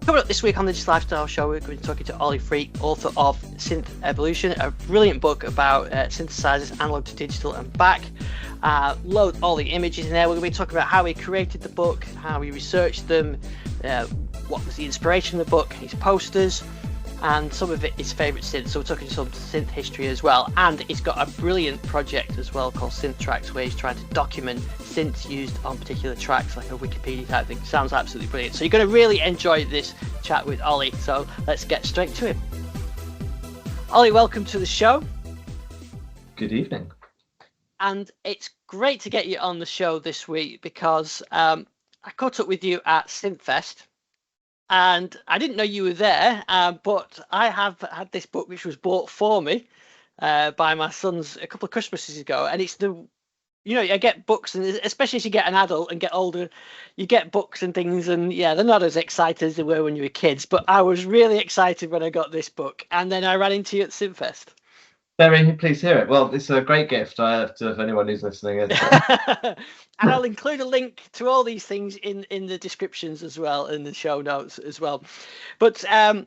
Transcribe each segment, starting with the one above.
Coming up this week on the Digital Lifestyle Show, we're going to be talking to Oli Freke, author of Synth Evolution, a brilliant book about synthesizers, analog to digital and back. Load all the images in there. We're going to be talking about how he created the book, how he researched them, what was the inspiration of the book, his posters, and some of it his favourite synths. So we're talking some synth history as well. And he's got a brilliant project as well called Synth Tracks, where he's trying to document synths used on particular tracks, like a Wikipedia type thing. Sounds absolutely brilliant. So you're going to really enjoy this chat with Oli. So let's get straight to him. Oli, welcome to the show. Good evening. And it's great to get you on the show this week because I caught up with you at Synthfest. And I didn't know you were there, but I have had this book which was bought for me by my sons a couple of Christmases ago. And it's I get books, and especially as you get an adult and get older, you get books and things, and yeah, they're not as excited as they were when you were kids. But I was really excited when I got this book, and then I ran into you at Synthfest. Very pleased to hear it. Well, it's a great gift. I have to, if anyone who's listening. And I'll include a link to all these things in the descriptions as well, in the show notes as well. But yeah,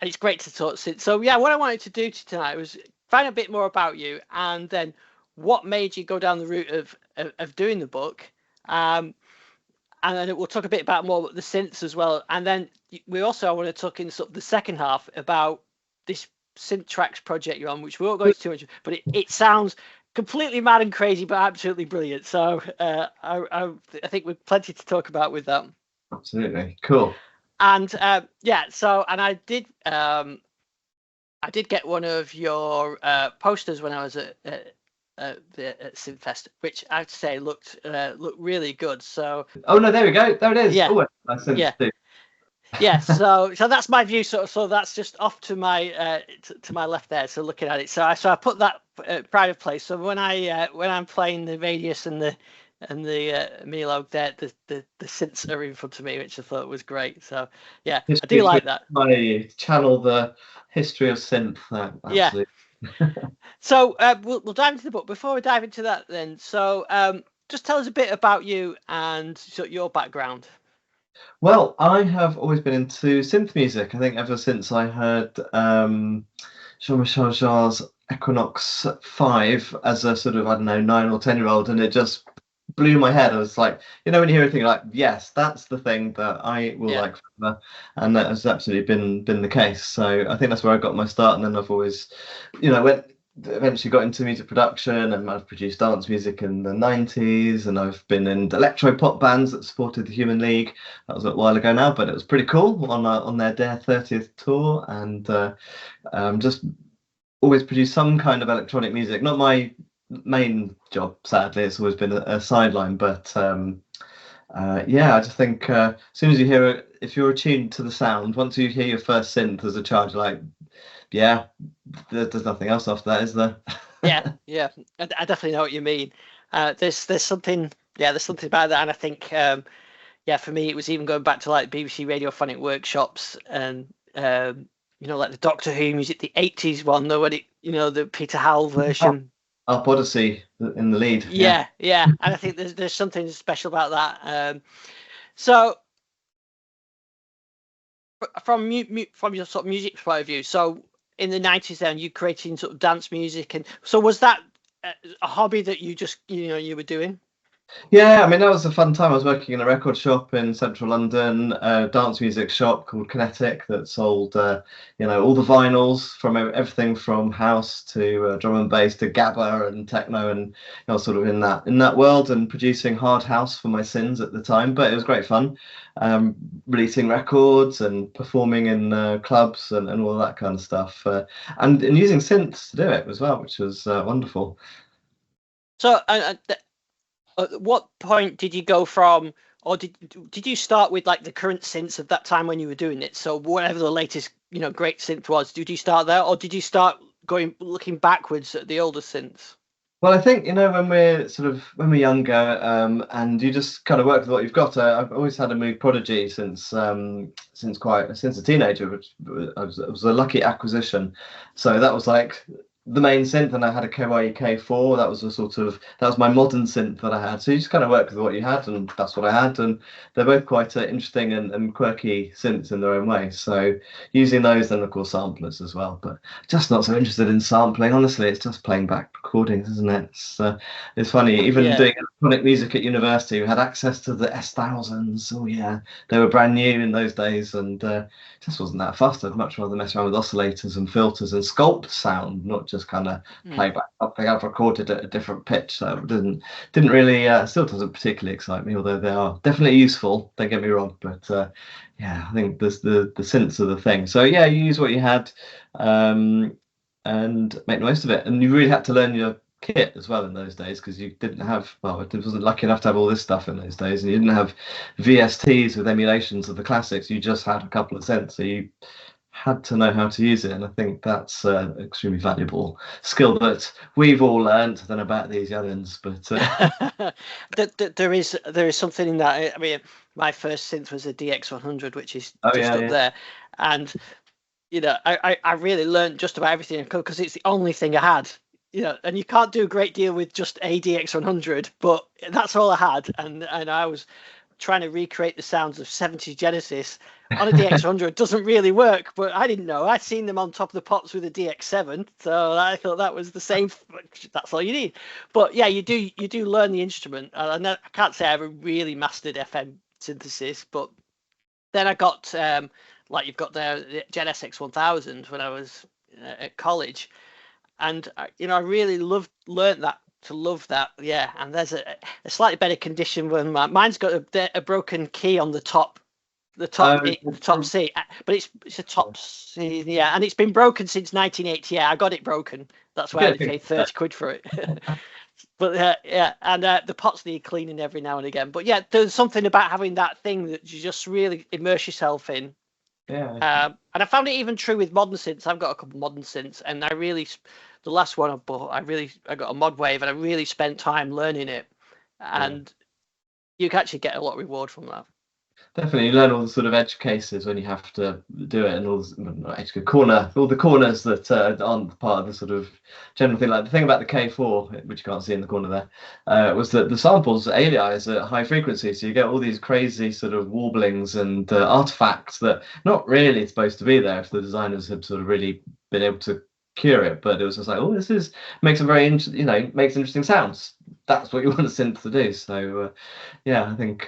it's great to talk. So yeah, what I wanted to do tonight was find a bit more about you, and then what made you go down the route of doing the book, and then we'll talk a bit about more the synths as well. And then we also want to talk in sort of the second half about this Synth Tracks project you're on, which we won't go into too much, but it sounds completely mad and crazy, but absolutely brilliant. So I think we've plenty to talk about with that. Absolutely cool. And yeah, so and I did get one of your posters when I was at Synthfest, which I'd say looked really good. So oh no, there we go. There it is. Yeah. Oh, yeah. Yeah, so that's my view. So that's just off to my to my left there. So looking at it, so I put that private place. So when I'm playing the Radius and the Milo, there the synths are in front of me, which I thought was great. So yeah, I do like that. I channel the history of synth. Yeah. So we'll dive into the book. Before we dive into that, then, so just tell us a bit about you and your background. Well, I have always been into synth music. I think ever since I heard Jean-Michel Jarre's Equinox 5 as a sort of, 9 or 10-year-old, and it just blew my head. I was like, when you hear a thing like, yes, that's the thing that I will like forever, and that has absolutely been the case. So I think that's where I got my start, and then I've always, eventually got into music production, and I've produced dance music in the 90s, and I've been in electro pop bands that supported the Human League. That was a while ago now, but it was pretty cool on their 30th tour, and just always produced some kind of electronic music. Not my main job, sadly. It's always been a sideline, but yeah, I just think as soon as you hear it, if you're attuned to the sound, once you hear your first synth as a child, you're like, yeah, there's nothing else after that, is there? yeah, I definitely know what you mean. There's something about that, and I think for me it was even going back to like BBC Radiophonic workshops, and like the Doctor Who music, the 80s one, though, when it the Peter Howell version. Up Odyssey in the lead. Yeah, and I think there's something special about that. So from your sort of music point of view, so in the 90s then you creating sort of dance music, and so was that a hobby that you just you were doing? Yeah, I mean, that was a fun time. I was working in a record shop in central London, a dance music shop called Kinetic that sold all the vinyls from everything from house to drum and bass to gabba and techno, and sort of in that world, and producing hard house for my sins at the time. But it was great fun, releasing records and performing in clubs and all that kind of stuff, and using synths to do it as well, which was wonderful. So at what point did you go from, or did you start with like the current synths of that time when you were doing it? So whatever the latest great synth was, did you start there, or did you start looking backwards at the older synths? Well, I think when we're younger, and you just kind of work with what you've got. I've always had a Moog Prodigy since a teenager, which was a lucky acquisition. So that was like the main synth, and I had a Kawaii K4. That was my modern synth that I had. So you just kind of work with what you had, and that's what I had. And they're both quite interesting and quirky synths in their own way. So using those, then of course samplers as well. But just not so interested in sampling. Honestly, it's just playing back recordings, isn't it? It's funny. Even doing electronic music at university, we had access to the S1000s. Oh yeah, they were brand new in those days, and just wasn't that fussed. I'd much rather mess around with oscillators and filters and sculpt sound, not just kind of play back something I've recorded at a different pitch. So it didn't really, still doesn't particularly excite me, although they are definitely useful, don't get me wrong. But I think the synths are the thing. So yeah, you use what you had and make the most of it. And you really had to learn your kit as well in those days, because you didn't have, well, it wasn't lucky enough to have all this stuff in those days, and you didn't have VSTs with emulations of the classics. You just had a couple of synths, so you had to know how to use it. And I think that's an extremely valuable skill that we've all learned. I don't know about these youngins, but there is something in that. I mean, my first synth was a DX100, which is up there, and I really learned just about everything because it's the only thing I had. And you can't do a great deal with just a DX100, but that's all I had, and I was trying to recreate the sounds of 70s Genesis on a DX100. Doesn't really work, but I didn't know. I'd seen them on top of the pops with a DX7, so I thought that was the same. That's all you need. But yeah, you do learn the instrument, and I can't say I ever really mastered FM synthesis, but then I got like you've got the Gen SX 1000 when I was at college, and I really learned that. To love that, yeah. And there's a slightly better condition when mine's got a broken key on the top C, but it's a top C, yeah, and it's been broken since 1980. Yeah, I got it broken. That's why I paid 30 quid for it. But and the pots need cleaning every now and again. But yeah, there's something about having that thing that you just really immerse yourself in. Yeah. And I found it even true with modern synths. I've got a couple of modern synths, and the last one I bought, I got a mod wave, and I really spent time learning it, and you can actually get a lot of reward from that. Definitely, you learn all the sort of edge cases when you have to do it, and all the corners that aren't part of the sort of general thing. Like the thing about the K4, which you can't see in the corner there, was that the samples alias at high frequency, so you get all these crazy sort of warblings and artifacts that not really supposed to be there if the designers had sort of really been able to cure it. But it was just like, oh, this makes some very makes interesting sounds. That's what you want a synth to do. So I think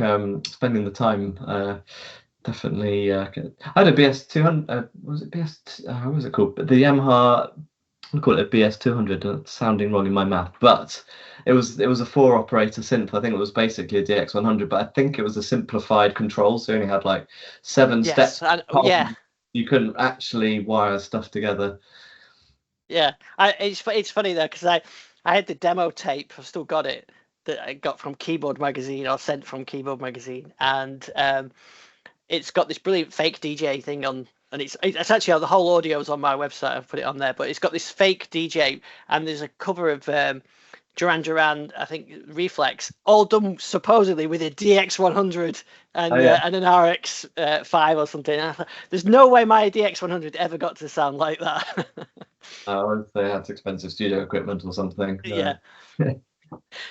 spending the time definitely. I had a BS200. Was it BS? How was it called? The Yamaha. I call it a BS200. Sounding wrong in my math, but it was a 4-operator synth. I think it was basically a DX100, but I think it was a simplified control. So you only had like 7 steps. You couldn't actually wire stuff together. Yeah, it's funny though, because I had the demo tape. I've still got it, that I got from Keyboard Magazine, or sent from Keyboard Magazine, and it's got this brilliant fake DJ thing on, and it's actually the whole audio is on my website. I've put it on there, but it's got this fake DJ, and there's a cover of Duran Duran, I think Reflex, all done supposedly with a DX100 and an RX5 or something. And I thought, there's no way my DX100 ever got to sound like that. They had expensive studio equipment or something. Yeah.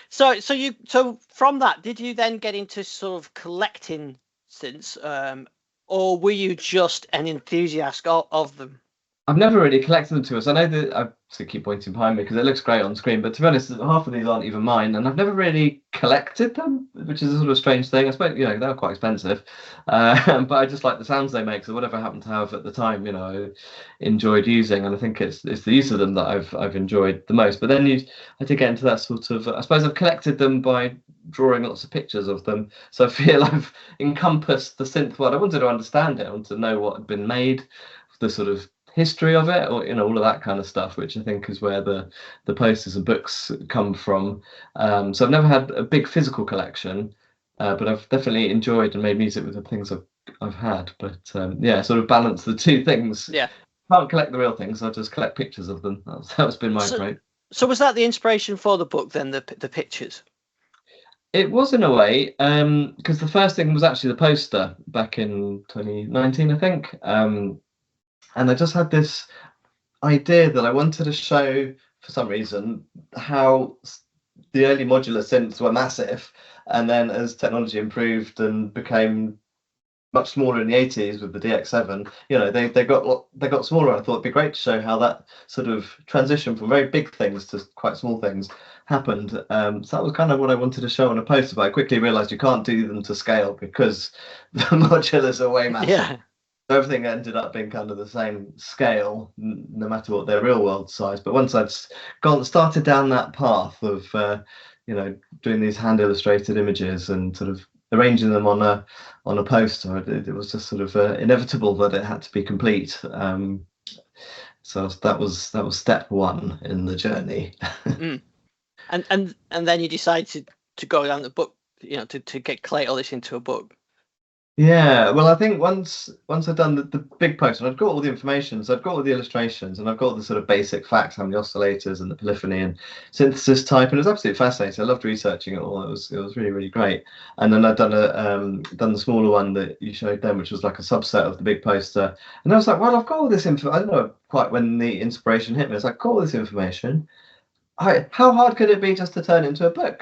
So from that, did you then get into sort of collecting synths, or were you just an enthusiast of them? I've never really collected them to us. I know that I keep pointing behind me because it looks great on screen, but to be honest, half of these aren't even mine, and I've never really collected them, which is a sort of strange thing. I suppose they're quite expensive, but I just like the sounds they make. So whatever I happened to have at the time, I enjoyed using, and I think it's the use of them that I've enjoyed the most. But then I did get into that sort of. I suppose I've collected them by drawing lots of pictures of them, so I feel I've encompassed the synth world. I wanted to understand it. I wanted to know what had been made, the sort of history of it, or all of that kind of stuff, which I think is where the posters and books come from. So I've never had a big physical collection, but I've definitely enjoyed and made music with the things I've had. But sort of balance the two things. Yeah, can't collect the real things. I'll just collect pictures of them. That's been my approach. So was that the inspiration for the book then? The pictures. It was in a way, because the first thing was actually the poster back in 2019, I think. And I just had this idea that I wanted to show, for some reason, how the early modular synths were massive, and then as technology improved and became much smaller in the 80s with the DX7, they got smaller. I thought it'd be great to show how that sort of transition from very big things to quite small things happened. So that was kind of what I wanted to show on a poster, but I quickly realized you can't do them to scale because the modulars are way massive. Yeah. So everything ended up being kind of the same scale, no matter what their real world size. But once I'd started down that path of doing these hand illustrated images and sort of arranging them on a poster, it was just sort of inevitable that it had to be complete. So that was step one in the journey. And then you decided to go down the book, to collate all this into a book. Yeah, well, I think once I'd done the big post, and I'd got all the information, so I've got all the illustrations, and I've got the sort of basic facts, how many oscillators and the polyphony and synthesis type, and it was absolutely fascinating. I loved researching it all. It was really, really great. And then I'd done done the smaller one that you showed then, which was like a subset of the big poster. And I was like, well, I've got all this info. I don't know quite when the inspiration hit me. I was like, got all this information. How hard could it be just to turn it into a book?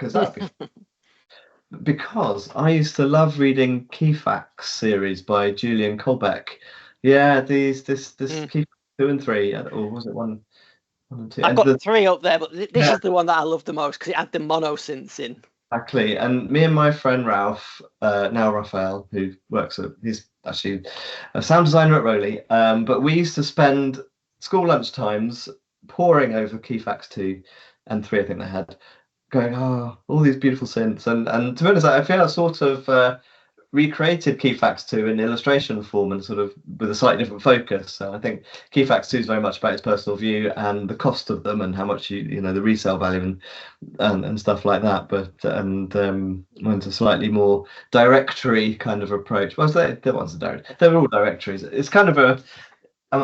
Because I used to love reading Keyfax series by Julian Kolbeck. Yeah, this Keyfax 2 and 3, or was it 1 and 2? I've got 3 up there, but this is the one that I love the most because it had the mono synths in. Exactly, and me and my friend Ralph, now Raphael, who he's actually a sound designer at Rowley, but we used to spend school lunch times poring over Keyfax 2 and 3, I think they had, going, all these beautiful synths, and to be honest, I feel I sort of recreated Keyfax 2 in illustration form and sort of with a slightly different focus. So I think Keyfax 2 is very much about its personal view and the cost of them and how much the resale value and stuff like that. But went a slightly more directory kind of approach. Well, they were all directories. It's kind of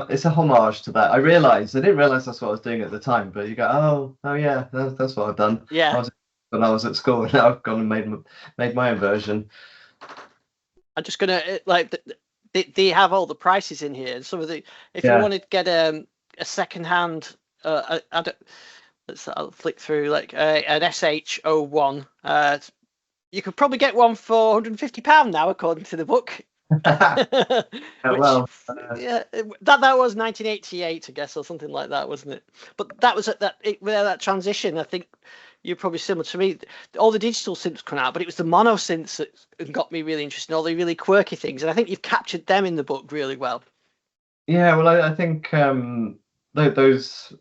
it's a homage to that. I didn't realize that's what I was doing at the time, but you go, oh yeah, that's what I've done. Yeah. When I was at school, and now I've gone and made my own version. I'm just gonna they have all the prices in here, and some of the if you wanted to get a second hand, I'll flick through like an SH01. You could probably get one for £150 now, according to the book. That was 1988, I guess, or something like that, wasn't it? But that was that transition. I think you're probably similar to me. All the digital synths come out, but it was the mono synths that got me really interested in all the really quirky things, and I think you've captured them in the book really well. Yeah, well, I think those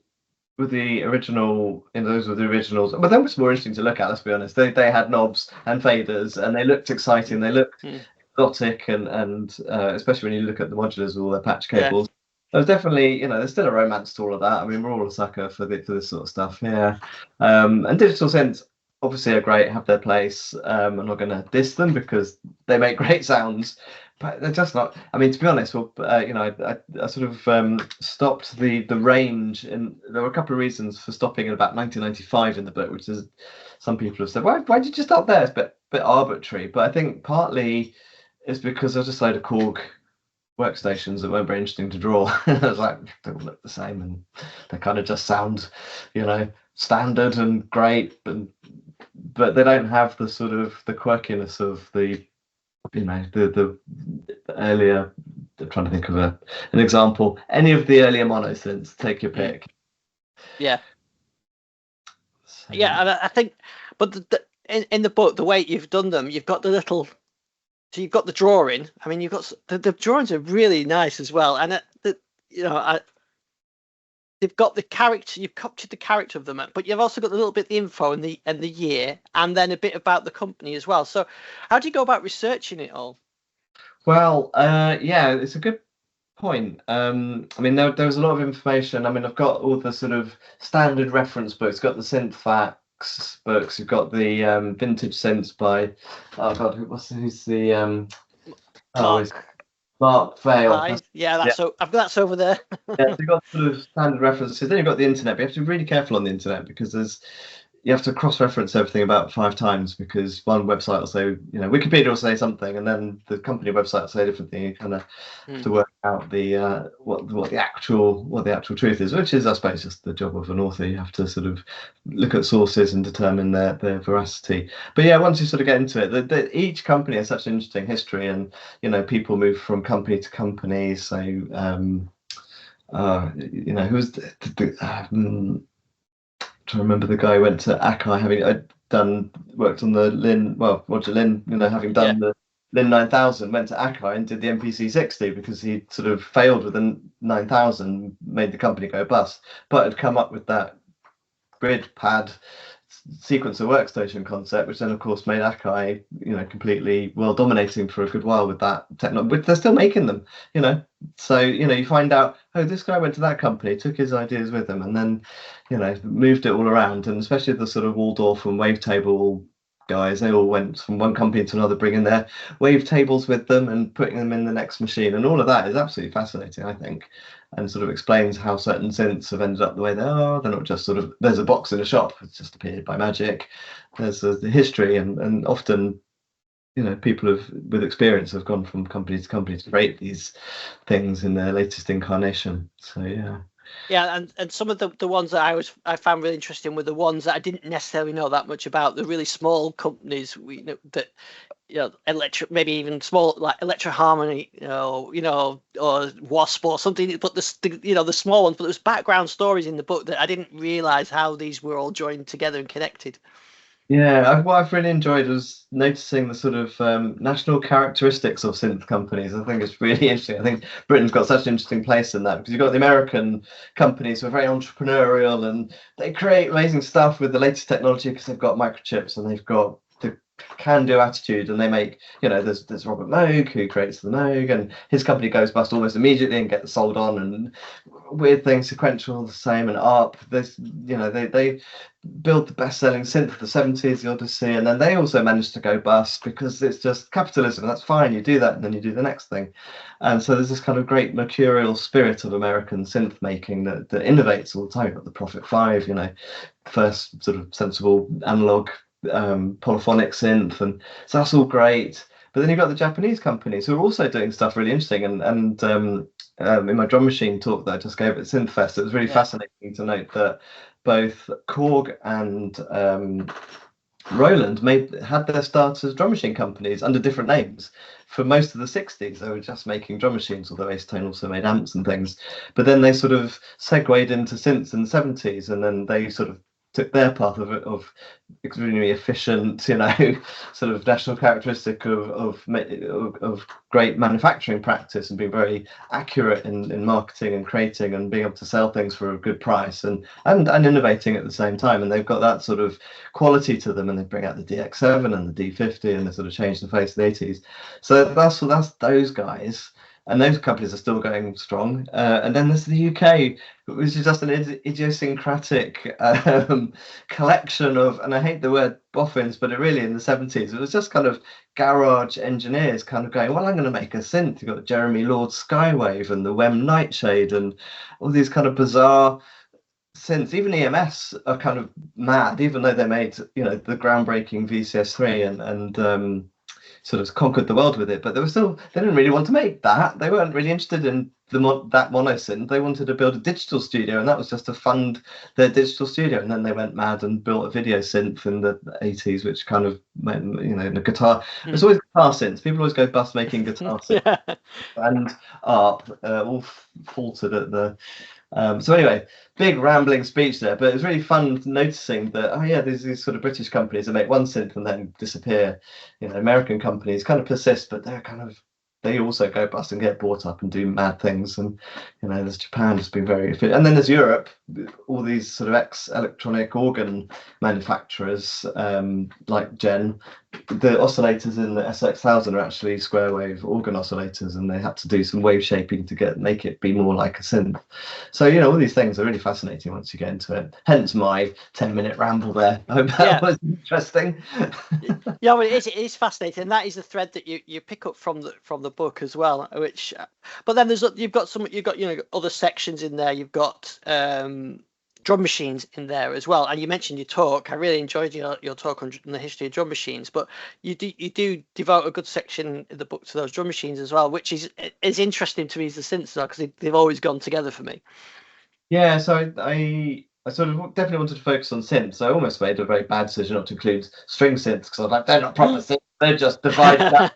were the original. Those were the originals, but that was more interesting to look at. Let's be honest. They had knobs and faders, and they looked exciting. They looked exotic, and especially when you look at the modulars with all their patch cables. There's definitely, there's still a romance to all of that. I mean, we're all a sucker for this sort of stuff. Yeah. And digital synths obviously are great, have their place. I'm not going to diss them because they make great sounds, but they're just not. I mean, to be honest, I sort of stopped the range, and there were a couple of reasons for stopping in about 1995 in the book, which is some people have said, why did you stop there? It's a bit arbitrary, but I think partly it's because there's just a load of Korg workstations that weren't very interesting to draw. I was like, they all look the same, and they kind of just sound, standard and great, but they don't have the sort of the quirkiness of the earlier. I'm trying to think of an example. Any of the earlier mono synths, take your pick. Yeah. So. Yeah, and I think, but in the book, the way you've done them, you've got the little. So you've got the drawing. I mean, you've got the drawings are really nice as well, and they've got the character. You've captured the character of them, but you've also got a little bit of the info and the year, and then a bit about the company as well. So, how do you go about researching it all? Well, it's a good point. I mean, there was a lot of information. I mean, I've got all the sort of standard reference books. Got the SynthTrax books. You've got the vintage synths by who's the Mark Vale. That's over there. Yeah, so you've got sort of standard references. Then you've got the internet, but you have to be really careful on the internet because there's you have to cross-reference everything about 5 times, because one website will say, Wikipedia will say something, and then the company website will say a different thing. You kind of have to work out the what the actual truth is, which is, I suppose, just the job of an author. You have to sort of look at sources and determine their veracity. But yeah, once you sort of get into it, each company has such an interesting history, and people move from company to company. So who's to remember the guy who went to Akai, having worked on the Roger Lynn, having done the Lynn 9000, went to Akai and did the MPC 60 because he sort of failed with the 9000, made the company go bust, but had come up with that grid pad sequencer workstation concept, which then of course made Akai completely world dominating for a good while with that technology, but they're still making them. So you find out, oh, this guy went to that company, took his ideas with him, and then moved it all around. And especially the sort of Waldorf and Wavetable guys, they all went from one company to another, bringing their wavetables with them and putting them in the next machine, and all of that is absolutely fascinating, I think, and sort of explains how certain synths have ended up the way they are. They're not just sort of, there's a box in a shop, it's just appeared by magic. There's the history, and often people with experience have gone from company to company to create these things in their latest incarnation. So yeah, and some of the ones that I found really interesting were the ones that I didn't necessarily know that much about. The really small companies that maybe even small, like Electro Harmony, or Wasp or something. But the small ones. But there's background stories in the book that I didn't realize how these were all joined together and connected. Yeah, what I've really enjoyed was noticing the sort of national characteristics of synth companies. I think it's really interesting. I think Britain's got such an interesting place in that, because you've got the American companies who are very entrepreneurial, and they create amazing stuff with the latest technology because they've got microchips and they've got the can-do attitude, and they make, there's Robert Moog who creates the Moog, and his company goes bust almost immediately and gets sold on, and weird things, sequential the same, and ARP, they build the best-selling synth of the 70s, the Odyssey, and then they also managed to go bust because it's just capitalism. That's fine, you do that and then you do the next thing. And so there's this kind of great mercurial spirit of American synth making that innovates all the time. You've got the Prophet 5, first sort of sensible analog polyphonic synth, and so that's all great. But then you've got the Japanese companies who are also doing stuff really interesting, and in my drum machine talk that I just gave at SynthFest, it was really fascinating to note that both Korg and Roland had their starts as drum machine companies under different names. For most of the 60s, they were just making drum machines, although Acetone also made amps and things. But then they sort of segued into synths in the 70s, and then they sort of took their path of extremely efficient, sort of national characteristic of great manufacturing practice, and being very accurate in marketing and creating and being able to sell things for a good price, and innovating at the same time. And they've got that sort of quality to them, and they bring out the DX7 and the D50, and they sort of change the face of the 80s. So that's those guys. And those companies are still going strong. And then there's the UK, which is just an idiosyncratic collection of, and I hate the word boffins, but it really, in the 70s, it was just kind of garage engineers kind of going, well, I'm going to make a synth. You've got Jeremy Lord Skywave and the Wem Nightshade and all these kind of bizarre synths. Even EMS are kind of mad, even though they made, the groundbreaking VCS3 and sort of conquered the world with it, but they didn't really want to make that. They weren't really interested in that mono synth. They wanted to build a digital studio, and that was just to fund their digital studio. And then they went mad and built a video synth in the 80s, which kind of meant, the guitar. There's always guitar synths. People always go bust making guitar synths. And ARP all faltered at the so anyway, big rambling speech there, but it was really fun noticing that, there's these sort of British companies that make one synth and then disappear. American companies kind of persist, but they also go bust and get bought up and do mad things. And there's Japan has been very efficient, and then there's Europe, all these sort of electronic organ manufacturers like Gen. The oscillators in the SX1000 are actually square wave organ oscillators, and they had to do some wave shaping to make it be more like a synth. So all these things are really fascinating once you get into it. Hence my 10-minute ramble there. I hope that was interesting. Well, it is fascinating, and that is the thread that you pick up from the book as well. But then you've got other sections in there. You've got drum machines in there as well. And you mentioned your talk. I really enjoyed your talk on the history of drum machines, but you do devote a good section in the book to those drum machines as well, which is interesting to me as the synths, because they've always gone together for me. Yeah, so I sort of definitely wanted to focus on synths. I almost made a very bad decision not to include string synths because I was like, they're not proper synths. They're just divided up.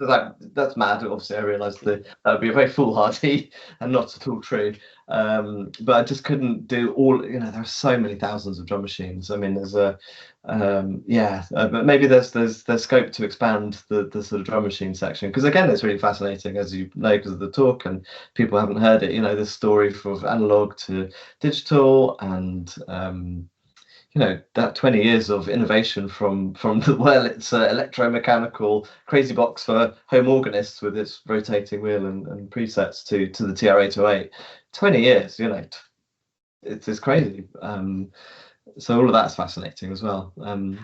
Like, that's mad. Obviously, I realised that would be a very foolhardy and not at all true. But I just couldn't do all. You know, there are so many thousands of drum machines. I mean, there's a but maybe there's scope to expand the sort of drum machine section, because again, it's really fascinating, as you know, because of the talk, and people haven't heard it. You know, this story from analog to digital, and you know, that 20 years of innovation from the it's electromechanical crazy box for home organists with its rotating wheel and presets to the TR-808. 20 years, you know, it's crazy. So all of that's fascinating as well.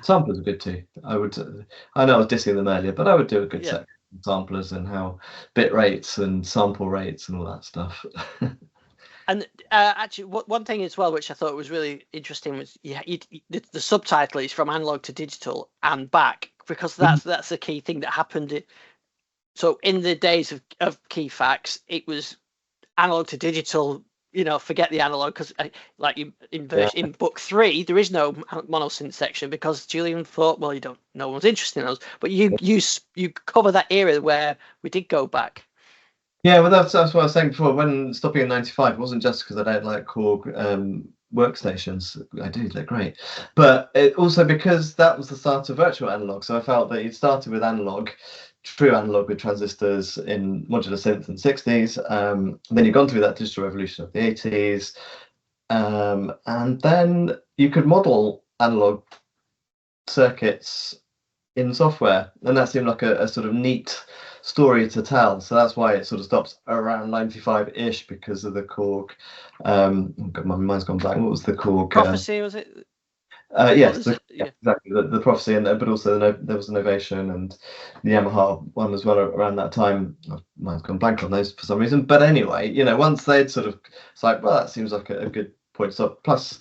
Samplers are good too. I know I was dissing them earlier, but I would do a good set of samplers and how bit rates and sample rates and all that stuff. And actually, one thing as well, which I thought was really interesting, was the subtitle is from analog to digital and back, because that's the key thing that happened. So in the days of key facts, it was analog to digital. You know, forget the analog, because like in book 3, there is no monosynth section, because Julian thought, well, no one's interested in those. But you cover that era where we did go back. Yeah, well, that's what I was saying before. When stopping in '95, it wasn't just because I don't like Korg workstations. I do, they're great. But it also because that was the start of virtual analog. So I felt that it started with analog, true analog with transistors in modular synth in the 60s. Then you've gone through that digital revolution of the 80s. And then you could model analog circuits in software. And that seemed like a sort of neat story to tell. So that's why it sort of stops around 95-ish, because of the Korg. My mind's gone blank. What was the Korg? Prophecy, was it? Yes, exactly. The Prophecy, but also there was the Novation and the Yamaha one as well around that time. Mine's gone blank on those for some reason. But anyway, you know, once they'd sort of, it's like, well, that seems like a good point to stop. Plus,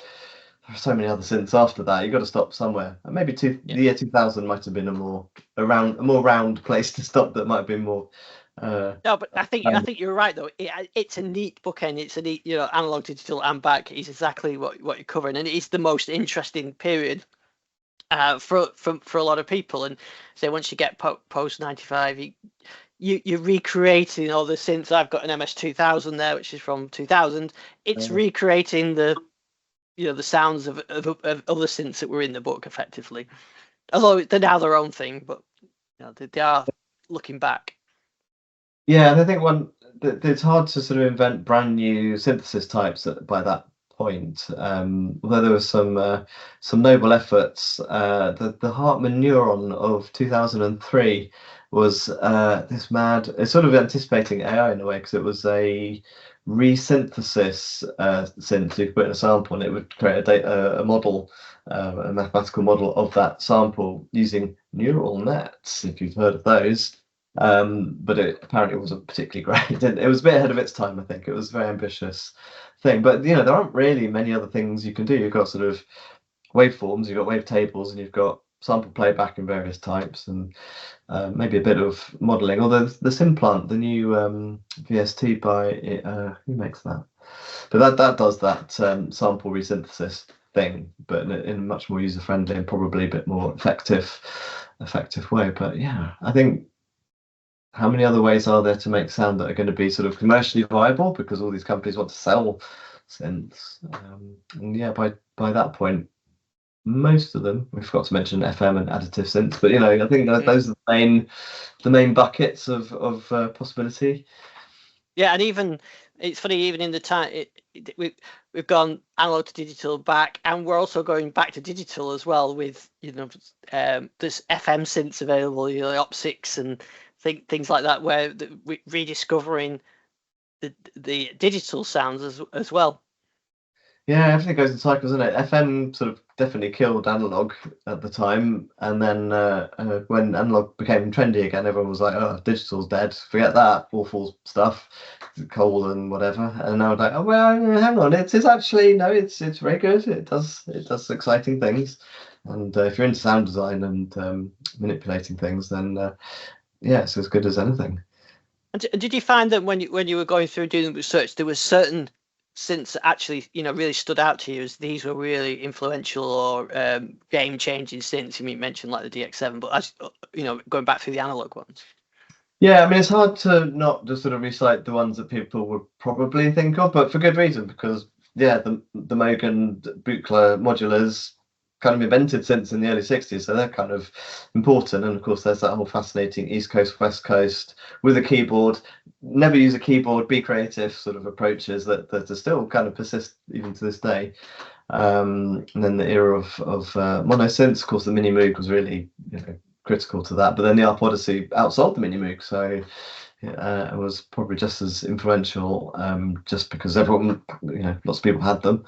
there are so many other synths after that. You've got to stop somewhere. And maybe the year 2000 might have been a more round place to stop. That might have been more. No, but I think you're right though. It's a neat bookend. It's a neat, you know, analog, digital, and back is exactly what you're covering, and it's the most interesting period for a lot of people. And so once you get post 95, you're recreating all the synths. I've got an MS-2000 there, which is from 2000. It's recreating the sounds of other synths that were in the book effectively. Although they're now their own thing, but you know, they are looking back. Yeah, and I think it's hard to sort of invent brand new synthesis types by that point. Although there was some noble efforts. The Hartman Neuron of 2003 was this mad. It's sort of anticipating AI in a way, because it was a resynthesis synth. You could put in a sample and it would create a model, a mathematical model of that sample using neural nets, if you've heard of those. But it apparently wasn't particularly great. It was a bit ahead of its time, I think. It was a very ambitious thing. But, you know, there aren't really many other things you can do. You've got sort of waveforms, you've got wave tables, and you've got sample playback in various types, and maybe a bit of modeling. Although the Simplant, the new VST by who makes that? But that does that sample resynthesis thing, but in a much more user friendly and probably a bit more effective way. But yeah, I think, how many other ways are there to make sound that are going to be sort of commercially viable, because all these companies want to sell synths? And yeah, by that point, most of them, we forgot to mention FM and additive synths, but you know, I think those are the main buckets of possibility. Yeah, and even it's funny, even in the time we've gone analog to digital back, and we're also going back to digital as well with, you know, there's FM synths available, you know, OP6 and things like that, where we're rediscovering the digital sounds as well. Yeah, everything goes in cycles, isn't it? FM sort of definitely killed analog at the time. And then when analog became trendy again, everyone was like, "Oh, digital's dead. Forget that awful stuff, coal and whatever." And I was like, "Oh well, hang on. It's actually no. It's very good. It does exciting things. And if you're into sound design and manipulating things, then yeah, it's as good as anything." And did you find that when you were going through doing the research, there was certain synths that actually really stood out to you as these were really influential or game changing synths? You mentioned like the DX7, but as going back through the analog ones. Yeah, I mean, it's hard to not just sort of recite the ones that people would probably think of, but for good reason, because yeah, the Moog and Buchla modulars kind of invented synths in the early 60s, so they're kind of important. And of course, there's that whole fascinating East Coast, West Coast with a keyboard, never use a keyboard, be creative sort of approaches that are still kind of persist even to this day. And then the era of mono synths, of course, the Mini Moog was really critical to that. But then the ARP Odyssey outsold the Mini Moog, so it was probably just as influential, just because everyone, lots of people had them,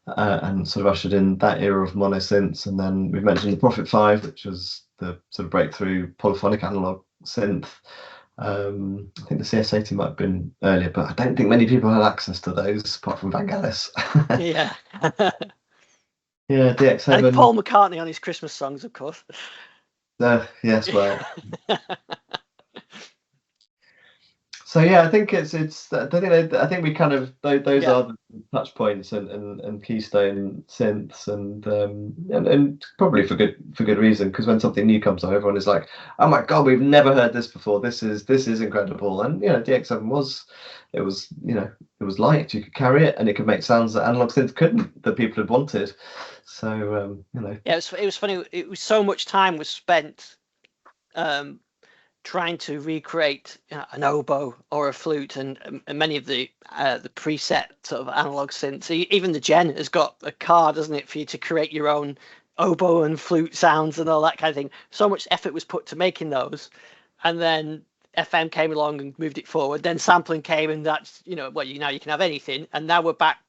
and sort of ushered in that era of mono synths. And then we've mentioned the Prophet 5, which was the sort of breakthrough polyphonic analog synth. I think the CS80 might have been earlier, but I don't think many people had access to those apart from Vangelis. Yeah. Yeah, DX7. And Paul McCartney on his Christmas songs, of course. Yes, well. So yeah, I think it's I think we kind of those are the touch points and keystone synths and probably for good reason, because when something new comes on, everyone is like, "Oh my god, we've never heard this before. This is incredible." And DX7 was liked. You could carry it and it could make sounds that analog synth couldn't, that people had wanted. So yeah, it was funny. It was so much time was spent trying to recreate an oboe or a flute, and many of the preset sort of analog synths. Even the Gen has got a card, doesn't it, for you to create your own oboe and flute sounds and all that kind of thing. So much effort was put to making those, and then FM came along and moved it forward. Then sampling came, and that's now you can have anything, and now we're back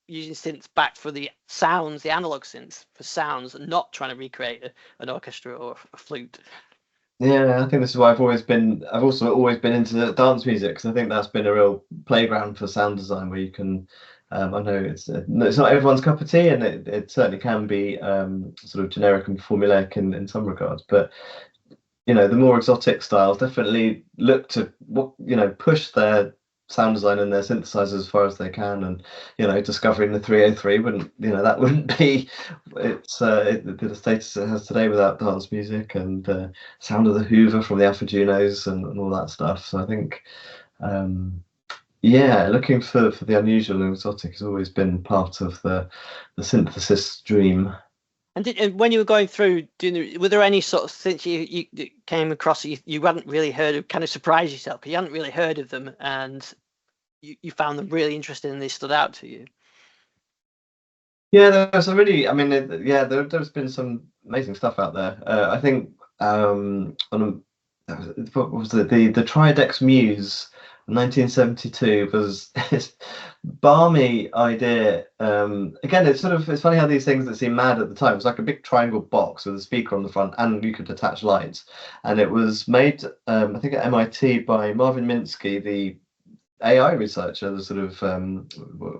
using synths back for the sounds, the analog synths for sounds, and not trying to recreate an orchestra or a flute. Yeah, I think this is why I've also always been into dance music, because I think that's been a real playground for sound design where you can, I know it's not everyone's cup of tea, and it certainly can be sort of generic and formulaic in some regards, but the more exotic styles definitely look to push their sound design and their synthesizers as far as they can, and discovering the 303 wouldn't be the status it has today without dance music, and sound of the Hoover from the Alpha Junos and all that stuff. So I think looking for the unusual and exotic has always been part of the synthesis dream. And when you were going through, were there any sort of things you came across that you hadn't really heard of, kind of surprised yourself, because you hadn't really heard of them, and you found them really interesting and they stood out to you? Yeah, there's there's been some amazing stuff out there. I think what was it? The Tridex Muse 1972 was this balmy idea. Again, it's funny how these things that seem mad at the time, it was like a big triangle box with a speaker on the front, and you could attach lights. And it was made, I think, at MIT by Marvin Minsky, the AI researcher, the sort of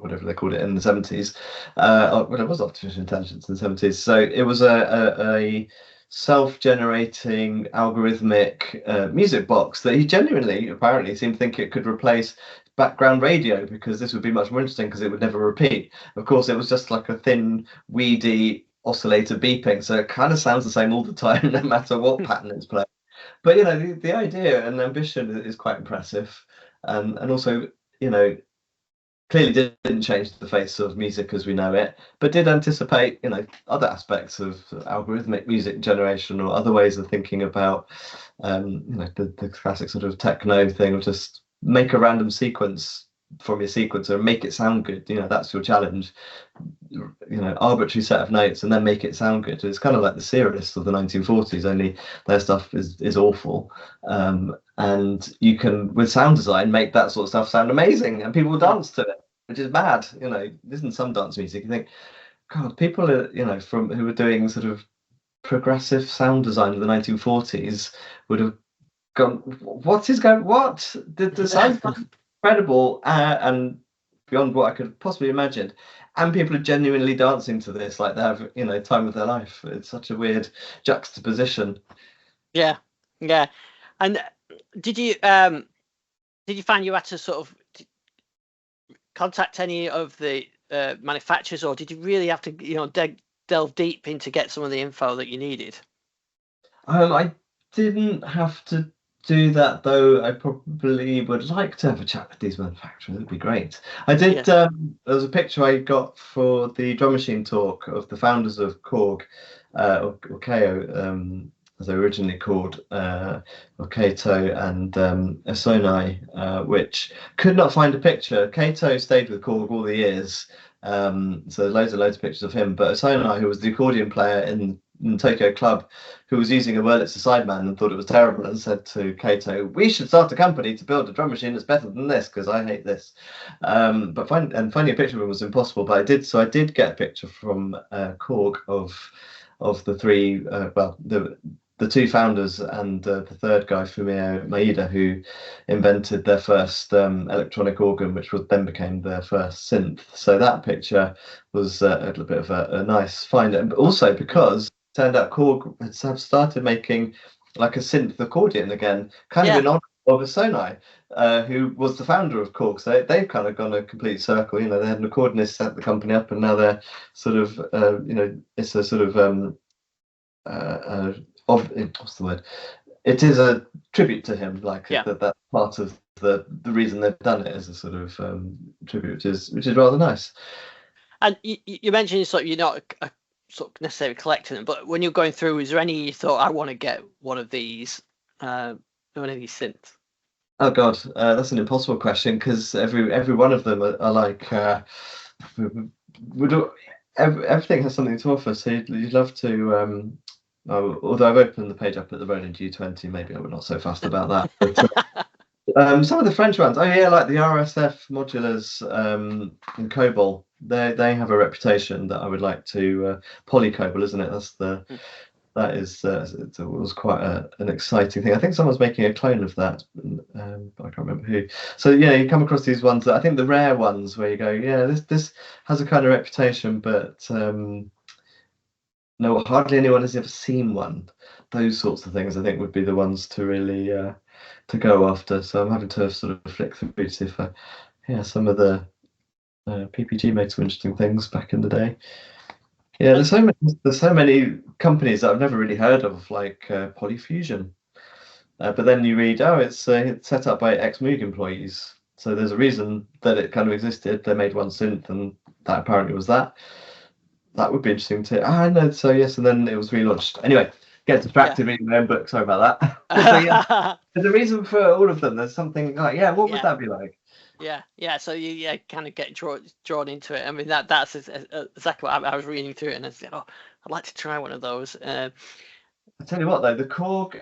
whatever they called it in the 70s. Well, it was artificial intelligence in the 70s. So it was a self-generating algorithmic music box that he genuinely apparently seemed to think it could replace background radio, because this would be much more interesting because it would never repeat. Of course, it was just like a thin, weedy oscillator beeping, so it kind of sounds the same all the time, no matter what pattern it's playing. But the idea and ambition is quite impressive, and also clearly didn't change the face of music as we know it, but did anticipate other aspects of algorithmic music generation or other ways of thinking about the classic sort of techno thing of just make a random sequence from your sequencer and make it sound good. That's your challenge. Arbitrary set of notes and then make it sound good. It's kind of like the serialists of the 1940s, only their stuff is awful. And you can, with sound design, make that sort of stuff sound amazing, and people will dance to it, which is mad. Listen to some dance music, you think, God, people are, from who were doing sort of progressive sound design in the 1940s would have gone, what is going, what? The sounds are incredible and beyond what I could possibly imagine. And people are genuinely dancing to this like they have, time of their life. It's such a weird juxtaposition. Yeah, yeah. And did you find you had to sort of contact any of the manufacturers, or did you really have to delve deep in to get some of the info that you needed? I didn't have to do that, though. I probably would like to have a chat with these manufacturers. It'd be great. I did. Yeah. There was a picture I got for the drum machine talk of the founders of Korg, or KO, as they were originally called, or Kato and Esonai, which could not find a picture. Kato stayed with Korg all the years, so loads of pictures of him. But Esonai, who was the accordion player in Tokyo Club, who was using a Wurlitzer Sideman and thought it was terrible, and said to Kato, "We should start a company to build a drum machine that's better than this, because I hate this." But finding a picture of him was impossible. But I did get a picture from Korg of the three, the two founders and the third guy, Fumio Maeda, who invented their first electronic organ, which then became their first synth. So that picture was a little bit of a nice find, and also because it turned out Korg had started making like a synth accordion again, kind of in honor of Sonai, who was the founder of Korg. So they've kind of gone a complete circle. They had an accordionist set the company up, and now they're sort of, it's a sort of what's the word? It is a tribute to him, that part of the reason they've done it as a sort of tribute, which is rather nice. And you mentioned you're not a sort of necessarily collecting them, but when you're going through, is there any you thought, I want to get one of these synths? Oh God, that's an impossible question, because every one of them are like everything has something to offer. So you'd love to. Although I've opened the page up at the Roland G20, maybe I'm not so fussed about that. But, some of the French ones, like the RSF modulars in COBOL, they have a reputation that I would like to. Polycobol, isn't it? It was quite an exciting thing. I think someone's making a clone of that, but I can't remember who. So you come across these ones that I think the rare ones where you go, this has a kind of reputation, but no, hardly anyone has ever seen one. Those sorts of things, I think, would be the ones to really to go after. So I'm having to sort of flick through to see if some of the PPG made some interesting things back in the day. Yeah, there's so many companies that I've never really heard of, like Polyfusion. But then you read, it's set up by ex-Moog employees. So there's a reason that it kind of existed. They made one synth, and that apparently was that. That would be interesting too. I know. So yes, and then it was relaunched. Anyway, get distracted reading my own book. Sorry about that. So, there's a reason for all of them. There's something like, what would that be like? Yeah. So you kind of get drawn into it. I mean, that's exactly what I was reading through it, and I said, I'd like to try one of those. I tell you what, though, the Korg,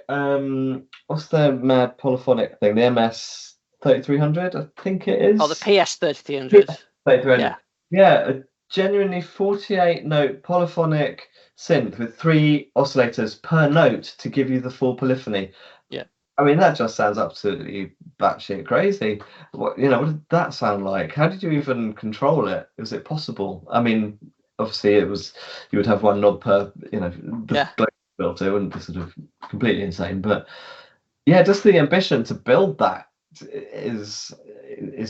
what's their mad polyphonic thing? The MS 3300, I think it is. Oh, the PS 3300. 3300. Yeah, a genuinely 48-note polyphonic synth with 3 oscillators per note to give you the full polyphony. Yeah. I mean, that just sounds absolutely batshit crazy. What did that sound like? How did you even control it? Was it possible? I mean, obviously you would have one knob per, the filter. It wouldn't be sort of completely insane, but just the ambition to build that is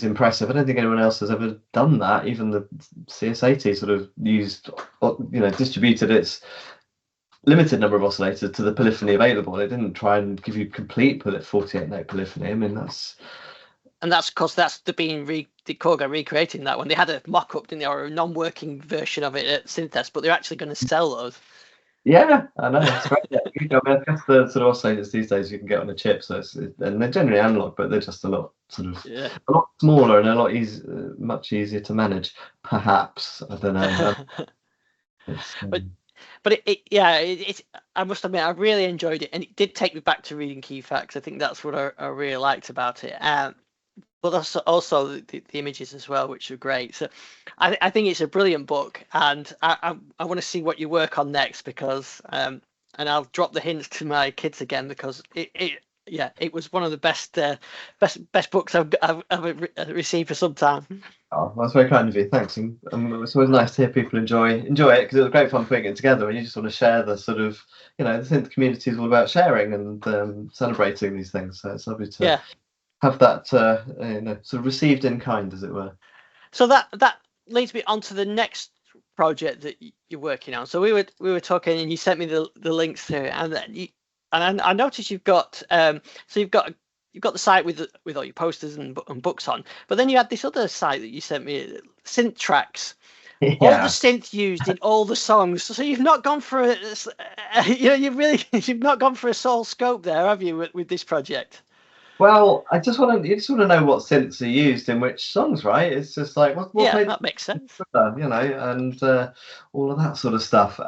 impressive. I don't think anyone else has ever done that. Even the CS80 sort of distributed its limited number of oscillators to the polyphony available. It didn't try and give you complete 48-note polyphony. I mean, that's because that's the Korg are recreating that one. They had a mock-up, didn't they, or a non-working version of it at Synths, but they're actually going to sell those. Yeah, I know. That's great. I guess the sort of oscillators these days you can get on a chip, and they're generally analog, but they're just a lot a lot smaller and a lot much easier to manage. Perhaps, I don't know. But it's I must admit I really enjoyed it, and it did take me back to reading key facts. I think that's what I really liked about it. But but also the images as well, which are great. So I think it's a brilliant book, and I want to see what you work on next, because and I'll drop the hints to my kids again, because it was one of the best books I've received for some time. Oh, that's very kind of you. Thanks. And it's always nice to hear people enjoy it, because it was great fun putting it together. And you just want to share the sort of, the synth community is all about sharing and celebrating these things. So it's lovely to have that, sort of received in kind, as it were. So that leads me on to the next project that you're working on. So we were talking, and you sent me the links to it, and I noticed you've got you've got the site with all your posters and books on, but then you had this other site that you sent me, Synth Tracks. Yeah. All the synth used in all the songs. So you've not gone for you've not gone for a sole scope there, have you, with this project? Well, you just want to know what synths are used in which songs, right? It's just like that makes sense. And all of that sort of stuff.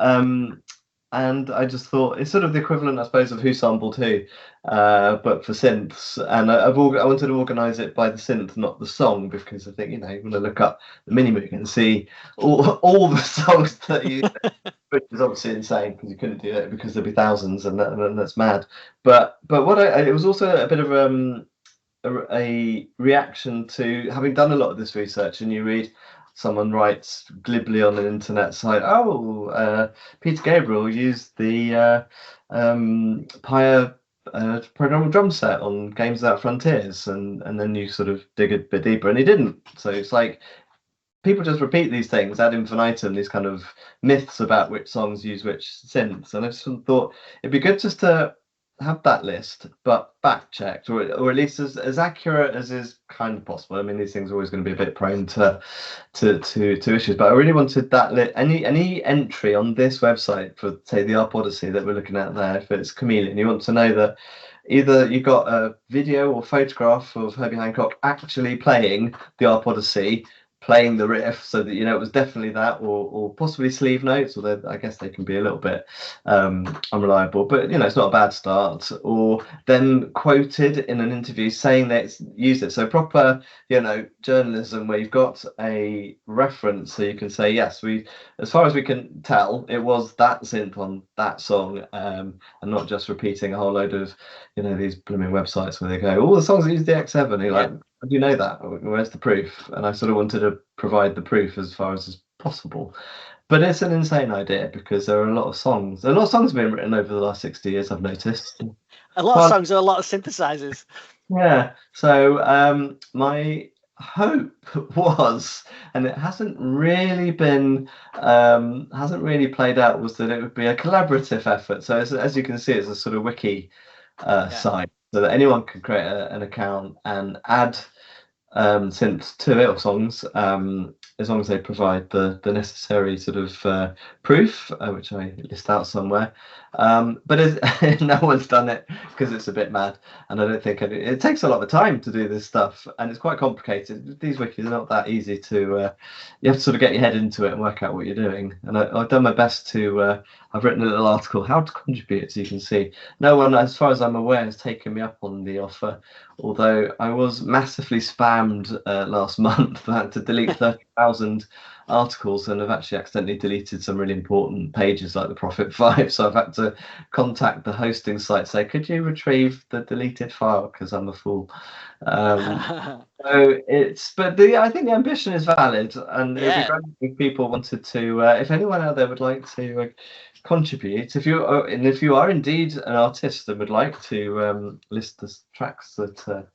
And I just thought it's sort of the equivalent, I suppose, of who sampled who, but for synths. And I wanted to organise it by the synth, not the song, because I think you want to look up the Minimoog and see all the songs that you, which is obviously insane because you couldn't do it because there'd be thousands, and that's mad. But what it was also a bit of a reaction to having done a lot of this research, and you read. Someone writes glibly on an internet site, Peter Gabriel used the Pyre programmable drum set on Games Without Frontiers, and then you sort of dig a bit deeper, and he didn't. So it's like people just repeat these things ad infinitum, these kind of myths about which songs use which synths, and I just thought it'd be good just to have that list, but back checked, or at least as accurate as is kind of possible. I mean, these things are always going to be a bit prone to issues, but I really wanted that any entry on this website for, say, the Arp Odyssey that we're looking at there. If it's Chameleon, you want to know that either you got a video or photograph of Herbie Hancock actually playing the Arp Odyssey, playing the riff, so that it was definitely that, or possibly sleeve notes, although I guess they can be a little bit unreliable, but it's not a bad start, or then quoted in an interview saying that it's used it. So proper journalism, where you've got a reference, so you can say, yes, we, as far as we can tell, it was that synth on that song, and not just repeating a whole load of these blooming websites where they go, all the songs that use DX7, and you're like, how do you know that? Where's the proof? And I sort of wanted to provide the proof as far as possible. But it's an insane idea, because there are a lot of songs. A lot of songs have been written over the last 60 years, I've noticed. A lot of songs are a lot of synthesizers. Yeah. So my hope was, and it hasn't really played out, was that it would be a collaborative effort. So as you can see, it's a sort of wiki site, so that anyone can create an account and add synths to it, or songs, as long as they provide the necessary sort of proof, which I list out somewhere. But no one's done it because it's a bit mad, and I don't think it takes a lot of time to do this stuff, and it's quite complicated. These wikis are not that easy to. You have to sort of get your head into it and work out what you're doing. And I've done my best to. I've written a little article how to contribute, so you can see. No one, as far as I'm aware, has taken me up on the offer. Although I was massively spammed last month. I had to delete 30,000 articles, and I've actually accidentally deleted some really important pages like the Prophet 5. So I've had to contact the hosting site, say, could you retrieve the deleted file, because I'm a fool. So I think the ambition is valid, and it'd be great if people wanted to. If anyone out there would like to contribute, if you are indeed an artist and would like to list the tracks that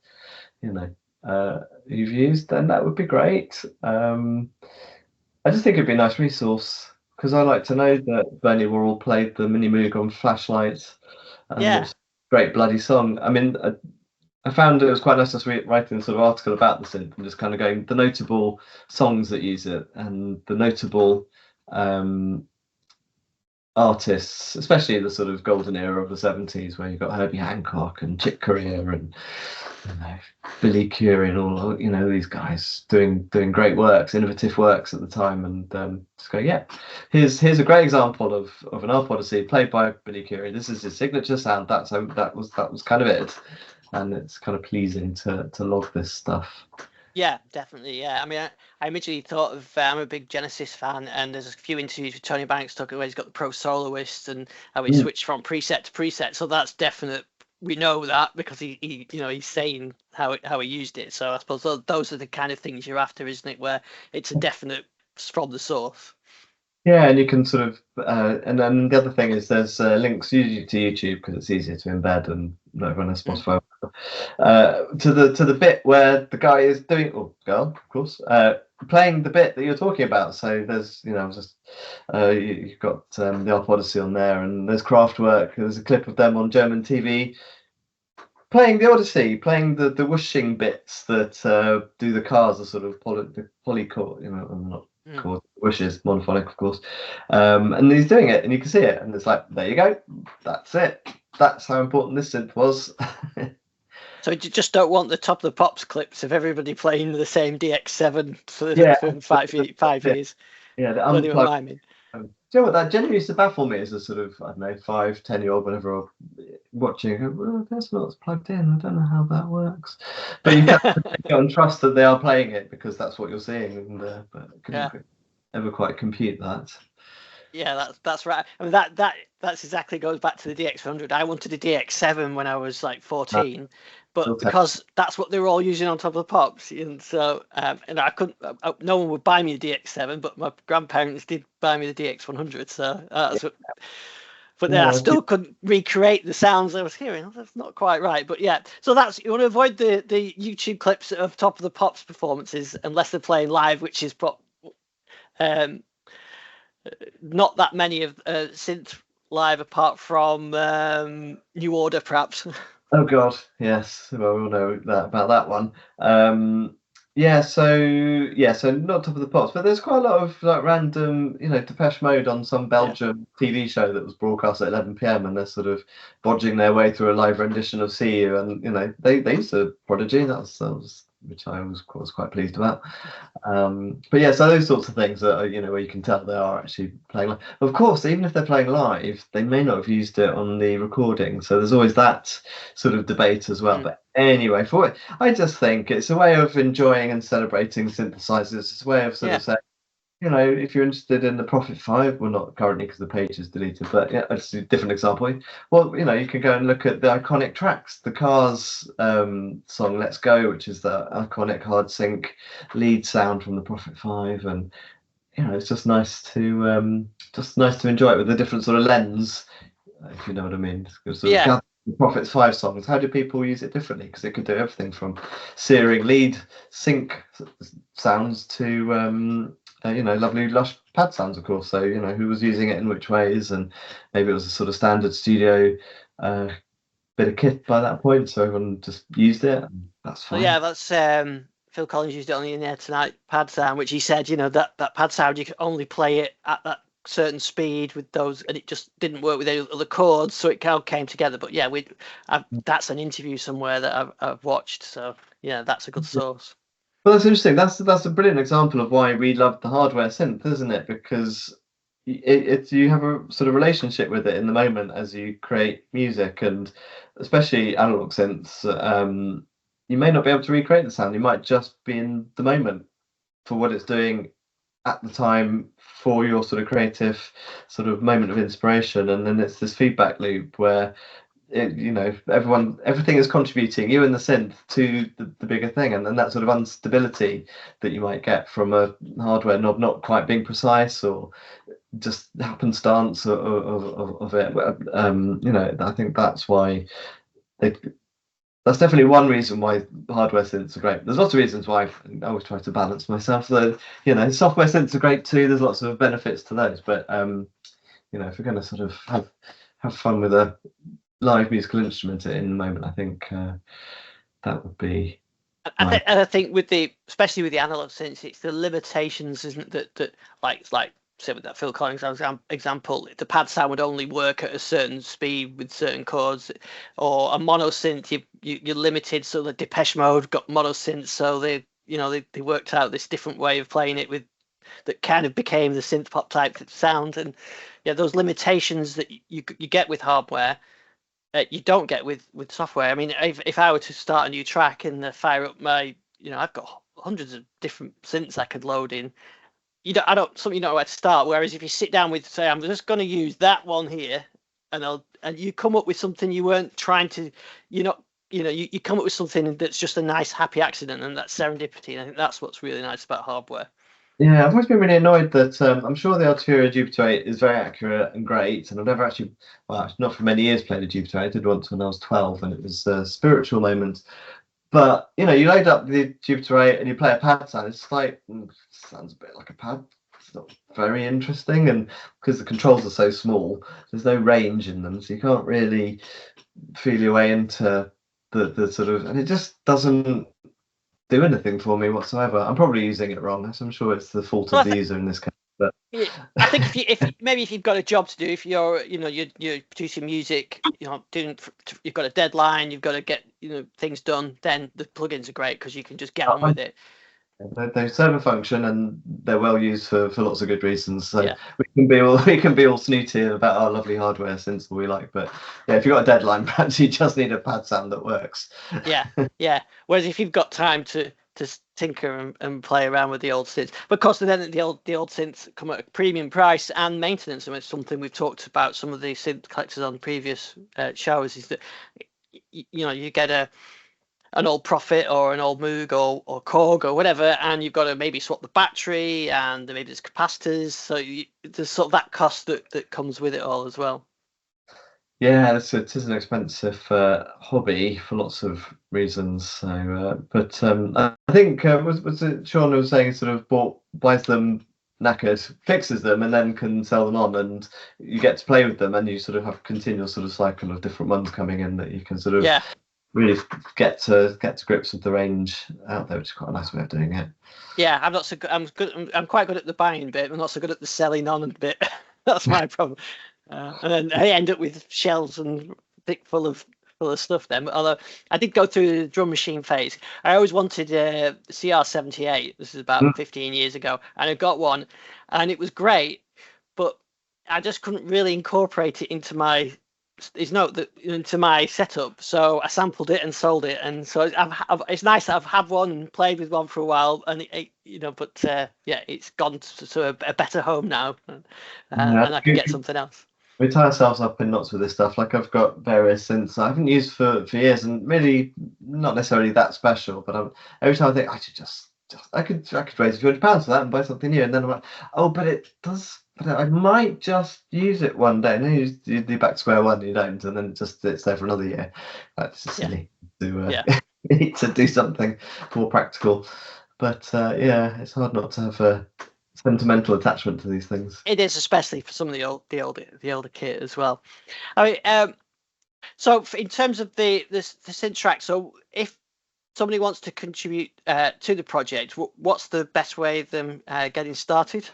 you've used, then that would be great. I just think it'd be a nice resource, because I like to know that Bernie Worrell played the Minimoog on Flashlight. It's a great bloody song. I mean, I found it was quite nice just writing a sort of article about the synth and just kind of going the notable songs that use it, and the notable artists, especially the sort of golden era of the 70s, where you've got Herbie Hancock and Chick Corea and Billy Currie and all these guys doing great works, innovative works at the time, and just go, here's a great example of an Arp Odyssey played by Billy Currie. This is his signature sound. That was kind of it. and it's kind of pleasing to log this stuff. Yeah, definitely. Yeah, I mean, I originally thought of I'm a big Genesis fan, and there's a few interviews with Tony Banks talking where he's got the pro soloist and how he switched from preset to preset. So that's definite. We know that because he he's saying how he used it. So I suppose those are the kind of things you're after, isn't it? Where it's a definite from the source. Yeah, and you can sort of, and then the other thing is there's links usually to YouTube because it's easier to embed, and not everyone has Spotify. To the bit where the guy is doing, or girl, of course, playing the bit that you're talking about. So there's, just you've got the Alpha Odyssey on there, and there's Kraftwerk. There's a clip of them on German TV playing the Odyssey, playing the whooshing bits that do the cars, the sort of polychord, not chord wishes, monophonic, of course. And he's doing it, and you can see it, and it's like, there you go, that's it. That's how important this synth was. So you just don't want the Top of the Pops clips of everybody playing the same DX7 for 5 years. Yeah, the unplugged. Do you know what, that generally used to baffle me as a sort of, I don't know, 5-10-year-old, whenever I'm watching, well, that's not plugged in, I don't know how that works. But you have to take it on trust that they are playing it because that's what you're seeing, and but couldn't ever quite compute that. Yeah, that's right. I mean, that's exactly goes back to the DX100. I wanted a DX7 when I was like 14, but because that's what they were all using on Top of the Pops, and so and I couldn't. No one would buy me a DX7, but my grandparents did buy me the DX100. So that's what. But then I still couldn't recreate the sounds I was hearing. That's not quite right, but yeah. So that's, you want to avoid the YouTube clips of Top of the Pops performances unless they're playing live, which is not that many of synth live apart from New Order, perhaps. Oh God, yes. Well, we all know about that one. So not Top of the Pops, but there's quite a lot of like random, Depeche Mode on some Belgium TV show that was broadcast at 11 p.m. and they're sort of bodging their way through a live rendition of "See You," and they used to Prodigy. That was which I was quite pleased about. But yeah, so those sorts of things that are, where you can tell they are actually playing live. Of course, even if they're playing live, they may not have used it on the recording. So there's always that sort of debate as well. But anyway, I just think it's a way of enjoying and celebrating synthesizers. It's a way of sort of saying, if you're interested in the Prophet 5, well, not currently because the page is deleted, but yeah, it's a different example. Well, you can go and look at the iconic tracks, the Cars song "Let's Go," which is the iconic hard sync lead sound from the Prophet 5, and it's just nice to enjoy it with a different sort of lens, if you know what I mean. The Prophet's 5 songs, how do people use it differently? Because it could do everything from searing lead sync sounds to lovely lush pad sounds, of course. So who was using it in which ways, and maybe it was a sort of standard studio bit of kit by that point, so everyone just used it, and that's fine. So yeah, that's Phil Collins used it on the In the Air Tonight pad sound, which he said, that pad sound you could only play it at that certain speed with those, and it just didn't work with any other chords, so it kind of came together. But yeah, that's an interview somewhere that I've watched, so yeah, that's a good source. Well, that's interesting. That's a brilliant example of why we love the hardware synth, isn't it? Because you have a sort of relationship with it in the moment as you create music, and especially analog synths. You may not be able to recreate the sound. You might just be in the moment for what it's doing at the time for your sort of creative sort of moment of inspiration, and then it's this feedback loop where everything is contributing, you and the synth, to the bigger thing, and then that sort of instability that you might get from a hardware knob not quite being precise or just happenstance of it. I think that's why that's definitely one reason why hardware synths are great. There's lots of reasons why. I always try to balance myself. So software synths are great too. There's lots of benefits to those, but if we're going to sort of have fun with a live musical instrument in the moment, I think that would be. I think especially with the analog synths, it's the limitations, isn't it? That like say with that Phil Collins example, the pad sound would only work at a certain speed with certain chords, or a mono synth you're limited. So the Depeche Mode got mono synths, so they worked out this different way of playing it that kind of became the synth pop type sound, and those limitations that you get with hardware you don't get with software. I mean, if I were to start a new track and fire up my, I've got hundreds of different synths I could load in. Something you don't know where to start. Whereas if you sit down with, say, I'm just going to use that one here, and you come up with something you weren't trying to, you come up with something that's just a nice happy accident, and that's serendipity. And I think that's what's really nice about hardware. Yeah, I've always been really annoyed that I'm sure the Arturia Jupiter 8 is very accurate and great, and I've never actually, well, not for many years played a Jupiter 8. I did once when I was 12, and it was a spiritual moment. But you load up the Jupiter 8 and you play a pad sound. It's like sounds a bit like a pad. It's not very interesting, and because the controls are so small, there's no range in them, so you can't really feel your way into the sort of, and it just doesn't do anything for me whatsoever. I'm probably using it wrong, so I'm sure it's the fault of the user in this case. But I think if you've got a job to do, if you're you're producing music, you've got a deadline, you've got to get things done, then the plugins are great because you can just get on with it. They serve a function and they're well used for lots of good reasons. So we can be all snooty about our lovely hardware since we like, but if you've got a deadline, perhaps you just need a pad sound that works. Yeah. Whereas if you've got time to tinker and play around with the old synths, but of course then the old synths come at a premium price and maintenance, and it's something we've talked about some of the synth collectors on previous shows, is that you get an old Prophet or an old Moog or Korg or whatever, and you've got to maybe swap the battery, and maybe there's capacitors, so there's sort of that cost that comes with it all as well. Yeah, it is an expensive hobby for lots of reasons. So, but I think was it Sean who was saying sort of buys them knackered, fixes them, and then can sell them on, and you get to play with them, and you sort of have a continual sort of cycle of different ones coming in that you can sort of really get to grips with the range out there, which is quite a nice way of doing it. Yeah, I'm not so good. I'm quite good at the buying bit. I'm not so good at the selling on bit. That's my problem. And then I end up with shelves and full of stuff then. Although I did go through the drum machine phase. I always wanted a CR78. This is about 15 years ago, and I got one, and it was great, but I just couldn't really incorporate it into my setup. So I sampled it and sold it, and so it's nice that I've had one and played with one for a while, and it's gone to a better home now, and I can get something else. We tie ourselves up in knots with this stuff. Like I've got various synths I haven't used for years, and really not necessarily that special. But every time I think I could raise £200 for that and buy something new, and then I'm like, oh, but it does. But I might just use it one day, and then you do back to square one, you don't, and then it's there for another year. That's just silly need to do something more practical. But it's hard not to have a sentimental attachment to these things. It is, especially for some of the older kit as well. I mean, so in terms of the SynthTrax, so if somebody wants to contribute to the project, what's the best way of them getting started?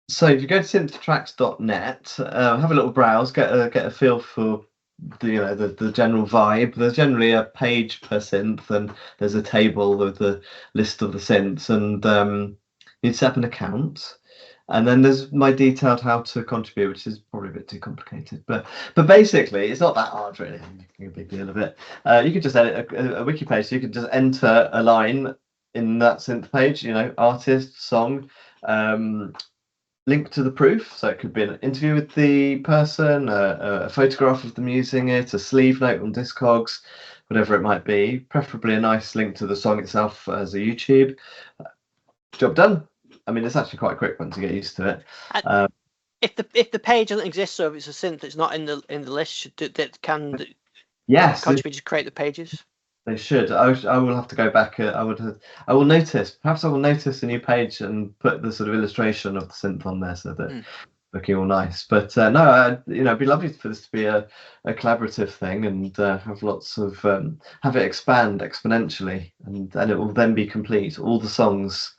So if you go to synthtrax.net, have a little browse, get a feel for the general vibe. There's generally a page per synth, and there's a table with the list of the synths, and you'd set up an account, and then there's my detailed how to contribute, which is probably a bit too complicated, but basically it's not that hard really. I'm making a big deal of it. You could just edit a wiki page, so you could just enter a line in that synth page, artist, song, link to the proof, so it could be an interview with the person, a photograph of them using it, a sleeve note on Discogs, whatever it might be, preferably a nice link to the song itself as a YouTube. Job done. I mean, it's actually quite a quick one to get used to it. If the page doesn't exist, so if it's a synth that's not in the list, yes, contributors create the pages? They should. I will have to go back. I will notice. Perhaps I will notice a new page and put the sort of illustration of the synth on there, so that looking all nice. But no, it'd be lovely for this to be a collaborative thing, and have lots of have it expand exponentially, and it will then be complete. All the songs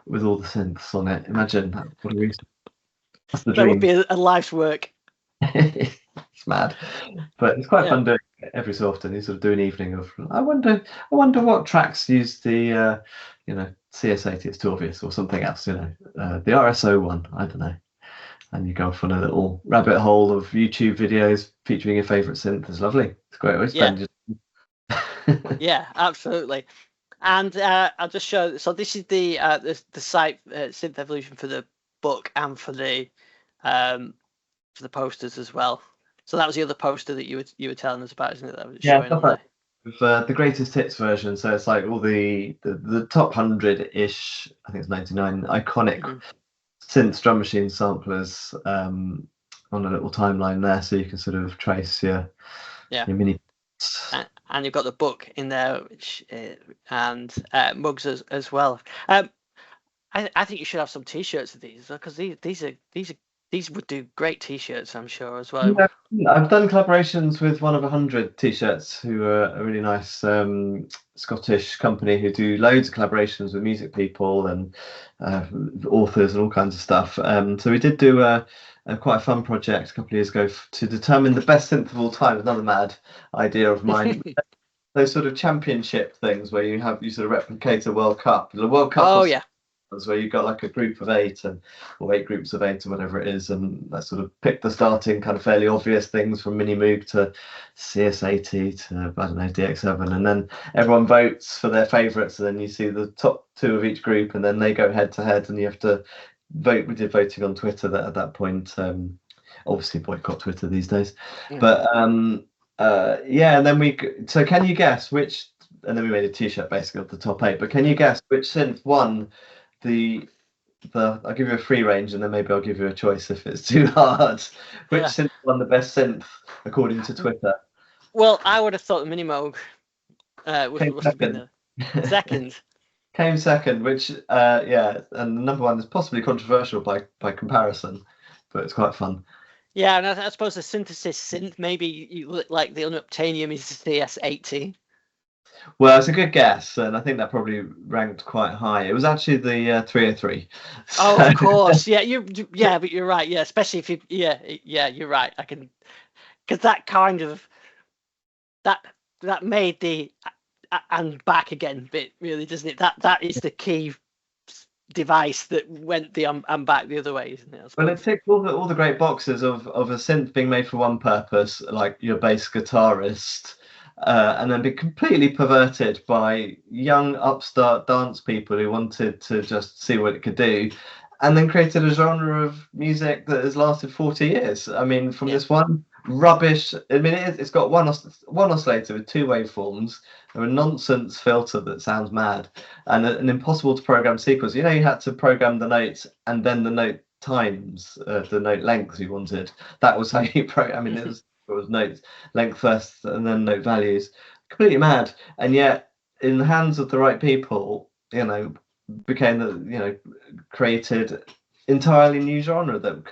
with all the synths on it. Imagine that. What a reason. That's the dream. That would be a life's work. It's mad, but it's quite fun doing it every so often. You sort of do an evening of, I wonder what tracks use the CS80. It's too obvious, or something else. The RSO one. I don't know. and you go off on a little rabbit hole of YouTube videos featuring your favorite synth. It's lovely. It's a great way to spend your... Yeah, absolutely. And I'll just show. So this is the site Synth Evolution for the book and for the posters as well. So that was the other poster that you were telling us about, isn't it? That was showing on there. With the greatest hits version, so it's like all the top 100-ish, I think it's 99 iconic synth drum machine samplers on a little timeline there, so you can sort of trace your mini. And you've got the book in there, which and mugs as well. I think you should have some T-shirts of these, because these would do great T-shirts, I'm sure, as well. Yeah, I've done collaborations with One of 100 T-shirts, who are a really nice Scottish company who do loads of collaborations with music people and authors and all kinds of stuff. So we did do quite a fun project a couple of years ago to determine the best synth of all time. Another mad idea of mine. Those sort of championship things where you sort of replicate a World Cup. The World Cup. Oh yeah. Where you've got like a group of 8 or 8 groups of 8 or whatever it is, and that sort of pick the starting kind of fairly obvious things from Mini Moog to CS80 to, I don't know, DX7, and then everyone votes for their favourites, and then you see the top 2 of each group, and then they go head to head, and you have to vote. We did voting on Twitter at that point. Obviously boycott Twitter these days, but and then so can you guess which? And then we made a T-shirt basically of the top 8. But can you guess which synth won? I'll give you a free range, and then maybe I'll give you a choice if it's too hard. Which synth won the best synth according to Twitter? Well, I would have thought the Mini Moog would have been the second. Came second, which and the number one is possibly controversial by comparison, but it's quite fun. Yeah, and I suppose the synthesis synth, maybe you look like the unobtainium is the CS80. Well, it's a good guess, and I think that probably ranked quite high. It was actually the 303. Oh, of course, but you're right. Yeah, especially if you're right. I can, because that kind of that made the and back again bit, really, doesn't it? That is the key device that went the and back the other way, isn't it? Well, it ticked all the great boxes of a synth being made for one purpose, like your bass guitarist. And then be completely perverted by young upstart dance people who wanted to just see what it could do, and then created a genre of music that has lasted 40 years. I mean, from this one rubbish. I mean, it's got one oscillator with 2 waveforms, a nonsense filter that sounds mad, and an impossible to program sequence. You had to program the notes and then the note times, the note lengths you wanted. That was how you program. I mean, it was note length first and then note values. Completely mad. And yet, in the hands of the right people, created entirely new genre that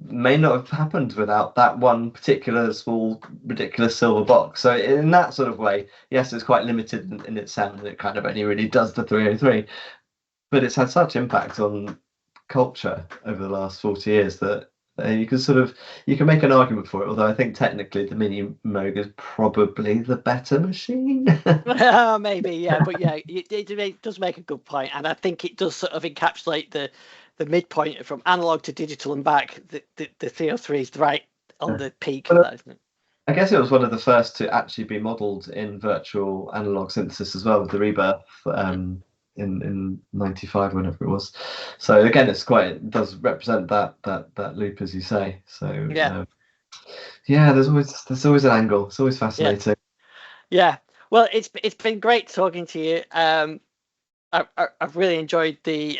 may not have happened without that one particular small ridiculous silver box. So in that sort of way, yes, it's quite limited in its sound, and it kind of only really does the 303, but it's had such impact on culture over the last 40 years that you can make an argument for it, although I think technically the Mini Moog is probably the better machine. Maybe, yeah, but yeah, it does make a good point, and I think it does sort of encapsulate the midpoint from analog to digital and back. The 303 is right on the peak of that, isn't it? I guess it was one of the first to actually be modelled in virtual analog synthesis as well, with the Rebirth in 95, whenever it was. So again, it does represent that loop, as you say. So there's always an angle. It's always fascinating. Yeah. Well, it's been great talking to you. I've really enjoyed the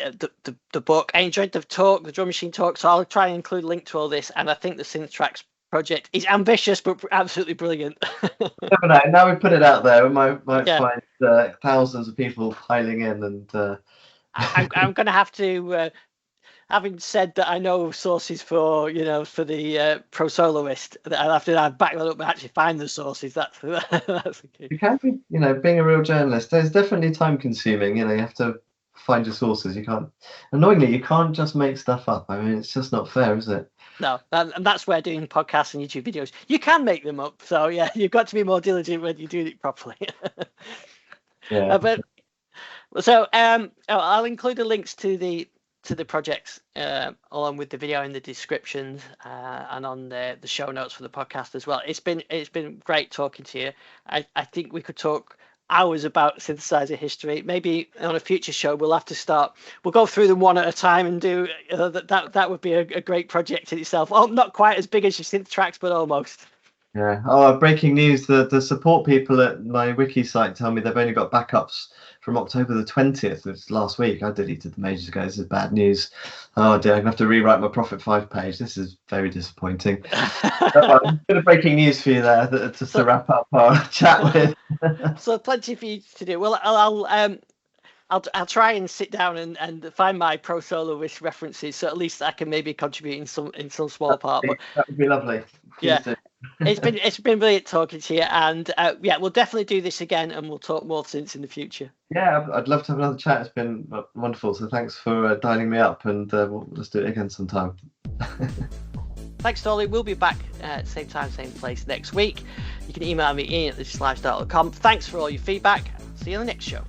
book. I enjoyed the talk, the drum machine talk. So I'll try and include a link to all this. And I think the SynthTrax project is ambitious but absolutely brilliant. Never know. Now we put it out there, we might find thousands of people piling in, and I'm going to have to, having said that, I know sources for the Pro Soloist. I'll have to back that up and actually find the sources. That's the key. You can't be, being a real journalist, there's definitely time consuming. You have to find your sources. Annoyingly, you can't just make stuff up. I mean, it's just not fair, is it? No, and that's where doing podcasts and YouTube videos, you can make them up. So yeah, you've got to be more diligent when you do it properly. Yeah. But so I'll include the links to to the projects along with the video in the descriptions and on the show notes for the podcast as well. It's been great talking to you. I think we could talk hours about synthesizer history. Maybe on a future show we'll go through them one at a time and do that would be a great project in itself. Oh, not quite as big as your Synth Tracks, but almost. Yeah. Oh, breaking news, the support people at my wiki site tell me they've only got backups from October the 20th. It's last week. I deleted them ages ago. This is bad news. Oh dear, I'm going to have to rewrite my Prophet 5 page. This is very disappointing. A bit of breaking news for you there to wrap up our chat with. So plenty for you to do. Well, I'll try and sit down and find my pro soloist references, so at least I can maybe contribute in some small part. But that would be lovely. Please do. It's been brilliant talking to you, and we'll definitely do this again, and we'll talk more synths in the future. Yeah, I'd love to have another chat. It's been wonderful. So thanks for dialing me up, and let's do it again sometime. Thanks, Oli. We'll be back same time, same place next week. You can email me, ian@thedigitalifestyle.com. Thanks for all your feedback. See you on the next show.